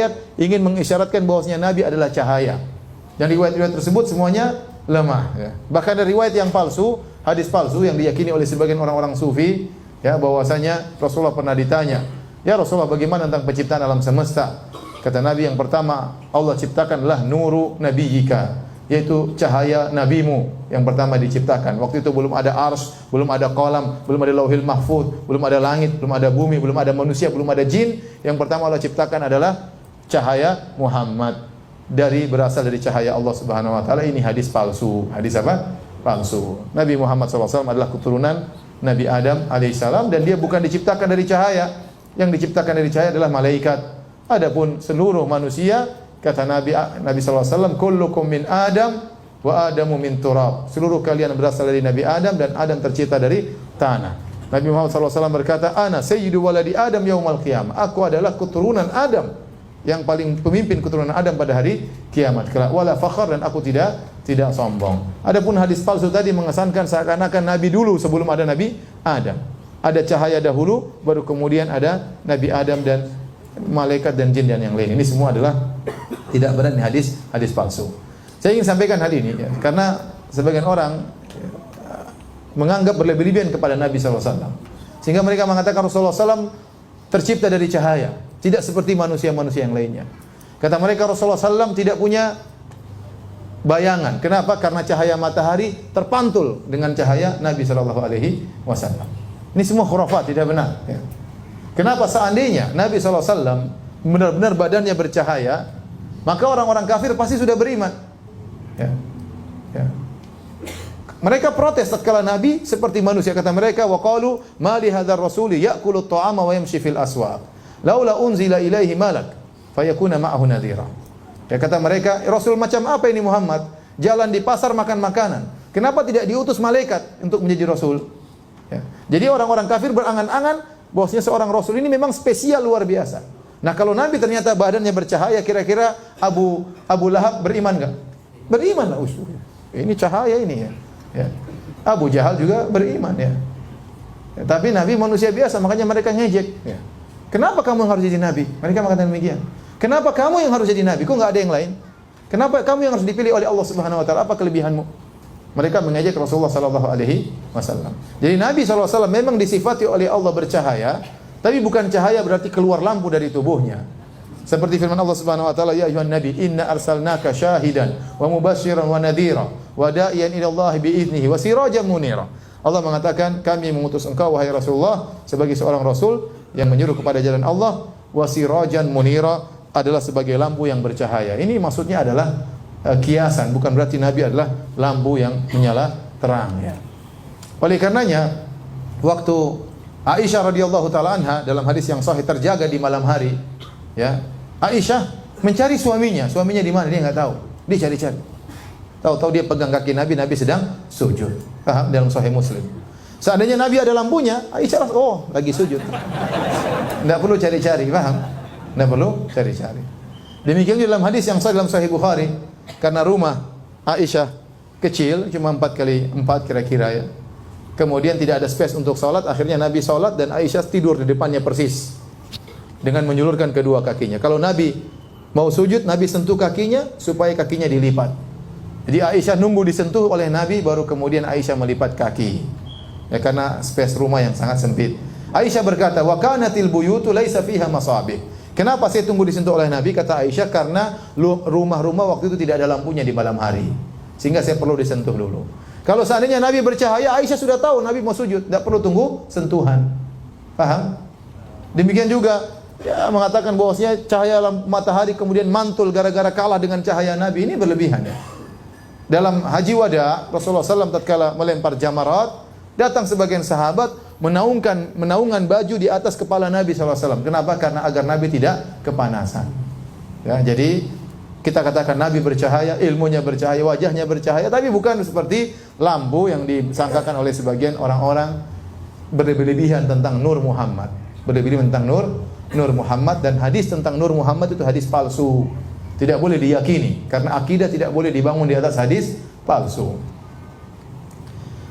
riwayat ingin mengisyaratkan bahwasanya Nabi adalah cahaya. Dan riwayat-riwayat tersebut semuanya lemah. Ya. Bahkan ada riwayat yang palsu, hadis palsu yang diyakini oleh sebagian orang-orang sufi, ya, bahwasanya Rasulullah pernah ditanya, ya Rasulullah, bagaimana tentang penciptaan alam semesta? Kata Nabi, yang pertama Allah ciptakanlah nuru nabiyyika, yaitu cahaya nabimu yang pertama diciptakan. Waktu itu belum ada arsy, belum ada qalam, belum ada lauhil mahfuz, belum ada langit, belum ada bumi, belum ada manusia, belum ada jin. Yang pertama Allah ciptakan adalah cahaya Muhammad. Berasal dari cahaya Allah Subhanahu wa taala. Ini hadis palsu. Hadis apa? Palsu. Nabi Muhammad SAW adalah keturunan Nabi Adam alaihissalam dan dia bukan diciptakan dari cahaya. Yang diciptakan dari cahaya adalah malaikat. Adapun seluruh manusia, kata Nabi SAW, kullukum min Adam wa Adamu min turab. Seluruh kalian berasal dari Nabi Adam dan Adam tercipta dari tanah. Nabi Muhammad SAW berkata, ana sayyidu waladi Adam yaumal qiyamah. Aku adalah keturunan Adam, yang paling pemimpin keturunan Adam pada hari kiamat kelak. Wala fakhar, dan aku tidak sombong. Adapun hadis palsu tadi mengesankan seakan-akan Nabi dulu sebelum ada Nabi Adam. Ada cahaya dahulu, baru kemudian ada Nabi Adam dan malaikat dan jin dan yang lain. Ini semua adalah tidak benar, hadis palsu. Saya ingin sampaikan hal ini ya, karena sebagian orang menganggap berlebih-lebihan kepada Nabi SAW, sehingga mereka mengatakan Rasulullah SAW tercipta dari cahaya, tidak seperti manusia-manusia yang lainnya. Kata mereka Rasulullah SAW tidak punya bayangan. Kenapa? Karena cahaya matahari terpantul dengan cahaya Nabi SAW. Ini semua khurafat, tidak benar. Ya. Kenapa? Seandainya Nabi SAW benar-benar badannya bercahaya, maka orang-orang kafir pasti sudah beriman. Ya. Ya. Mereka protes tatkala Nabi seperti manusia. Kata mereka, wa qalu ma li hadzal rasuli ya'kulu at-ta'ama wa yamshi fil aswaq. Laula unzila ilaihi malak fayakuna ma'ahu nadhira. Ya, kata mereka, Rasul macam apa ini Muhammad? Jalan di pasar makan makanan. Kenapa tidak diutus malaikat untuk menjadi Rasul? Ya. Jadi orang-orang kafir berangan-angan bahwasanya seorang Rasul ini memang spesial luar biasa. Nah, kalau Nabi ternyata badannya bercahaya, kira-kira Abu Lahab beriman enggak? Beriman lah. Ini cahaya ini ya. Ya. Abu Jahal juga beriman ya. Ya. Tapi Nabi manusia biasa, makanya mereka ngejek. Ya. Kenapa kamu yang harus jadi Nabi? Mereka mengatakan demikian. Kenapa kamu yang harus jadi Nabi? Kok nggak ada yang lain? Kenapa kamu yang harus dipilih oleh Allah Subhanahu Wa Taala? Apa kelebihanmu? Mereka mengejek Rasulullah Sallallahu Alaihi Wasallam. Jadi Nabi Sallallahu Alaihi Wasallam memang disifati oleh Allah bercahaya, tapi bukan cahaya berarti keluar lampu dari tubuhnya. Seperti firman Allah Subhanahu Wa Taala, ya ayuhan Nabi, inna arsalnaka syahidan wa mubasyiran wa nadhira wa da'iyan ila Allah bi'idnihi wa sirajan munira. Allah mengatakan, kami mengutus engkau wahai Rasulullah sebagai seorang rasul yang menyuruh kepada jalan Allah, wa sirajan munira, adalah sebagai lampu yang bercahaya. Ini maksudnya adalah kiasan, bukan berarti Nabi adalah lampu yang menyala terang ya. Oleh karenanya waktu Aisyah radhiyallahu taala anha dalam hadis yang sahih terjaga di malam hari ya, Aisyah mencari suaminya di mana dia enggak tahu. Dia cari-cari. Tahu-tahu dia pegang kaki Nabi, Nabi sedang sujud. Paham? Dalam sahih Muslim. Seandainya Nabi ada lampunya, Aisyah lagi sujud. Enggak perlu cari-cari, paham? Enggak perlu cari-cari. Demikian dalam hadis yang sahih dalam Sahih Bukhari, karena rumah Aisyah kecil, cuma 4x4 kira-kira ya. Kemudian tidak ada space untuk salat, akhirnya Nabi salat dan Aisyah tidur di depannya persis dengan menyulurkan kedua kakinya. Kalau Nabi mau sujud, Nabi sentuh kakinya supaya kakinya dilipat. Jadi Aisyah nunggu disentuh oleh Nabi, baru kemudian Aisyah melipat kaki. Ya, karena space rumah yang sangat sempit. Aisyah berkata, wa kanatil buyutu laisa fiha masabih. Kenapa saya tunggu disentuh oleh Nabi? Kata Aisyah, karena rumah-rumah waktu itu tidak ada lampunya di malam hari, sehingga saya perlu disentuh dulu. Kalau seandainya Nabi bercahaya, Aisyah sudah tahu Nabi mau sujud, tidak perlu tunggu sentuhan. Paham? Demikian juga ya, mengatakan bahwasanya cahaya matahari kemudian mantul gara-gara kalah dengan cahaya Nabi, ini berlebihan ya. Dalam haji wada, Rasulullah SAW tatkala melempar jamarat, datang sebagian sahabat menaungan baju di atas kepala Nabi SAW. Kenapa? Karena agar Nabi tidak kepanasan. Ya, jadi kita katakan Nabi bercahaya, ilmunya bercahaya, wajahnya bercahaya, tapi bukan seperti lampu yang disangkakan oleh sebagian orang-orang berlebihan tentang Nur Muhammad. Berlebihan tentang Nur Muhammad, dan hadis tentang Nur Muhammad itu hadis palsu. Tidak boleh diyakini, karena akidah tidak boleh dibangun di atas hadis palsu.